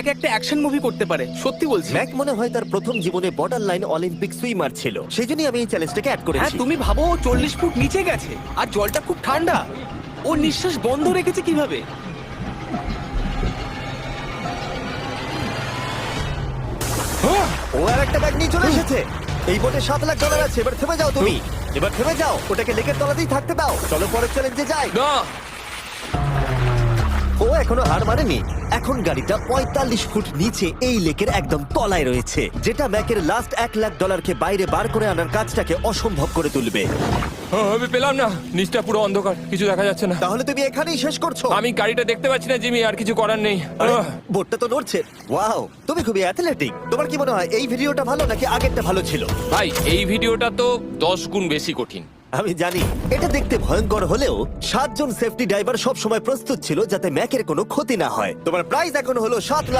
Mac একটা action movie করতে পারে, সত্যি বলছি। ম্যাক মনে হয় তার প্রথম জীবনে বর্ডার লাইন অলিম্পিক সুইমার ছিল, সেই জন্যই আমি এই চ্যালেঞ্জটাকে অ্যাড হ্যাঁ, করেছি। তুমি ভাবো ও 40 ফুট নিচে গেছে আর জলটা খুব ঠান্ডা। ও নিঃশ্বাস বন্ধ রেখেছে কিভাবে? ও আর একটা ব্যাগ নিয়ে চলে এসেছে। এই বোটে $7,00,000 আছে। এবার থেমে যাও তুমি, এবার থেমে যাও, ওটাকে লেকের তলাতেই থাকতে দাও। চলো পরের চ্যালেঞ্জে যাই। না, ও এখনো হার মানেনি। এখন গাড়িটা 45 ফুট নিচে এই লেকের একদম তলায় রয়েছে, যেটা ম্যাকের লাস্ট $1,00,000কে বাইরে বার করে আনার কাজটাকে অসম্ভব করে তুলবে। আমি পেলাম না, নিচটা পুরো অন্ধকার, কিছু দেখা যাচ্ছে না। তাহলে তুমি এখানেই শেষ করছো? আমি গাড়িটা দেখতে পাচ্ছি না জিমি, আর কিছু করার নেই। আরে, বোটটা তো নড়ছে। ওয়াও, তুমি খুবই অ্যাথলেটিক। তোমার কি মনে হয় এই ভিডিওটা ভালো নাকি আগেরটা ভালো ছিল? ভাই, এই ভিডিওটা তো 10 গুণ বেশি কঠিন। আমি জানি এটা দেখতে ভয়ঙ্কর হলেও 7 জন সেফটি ড্রাইভার সব সময় প্রস্তুত ছিল যাতে ম্যাকের কোনো ক্ষতি না হয়। তোমার প্রাইস এখন হলো $7,00,000।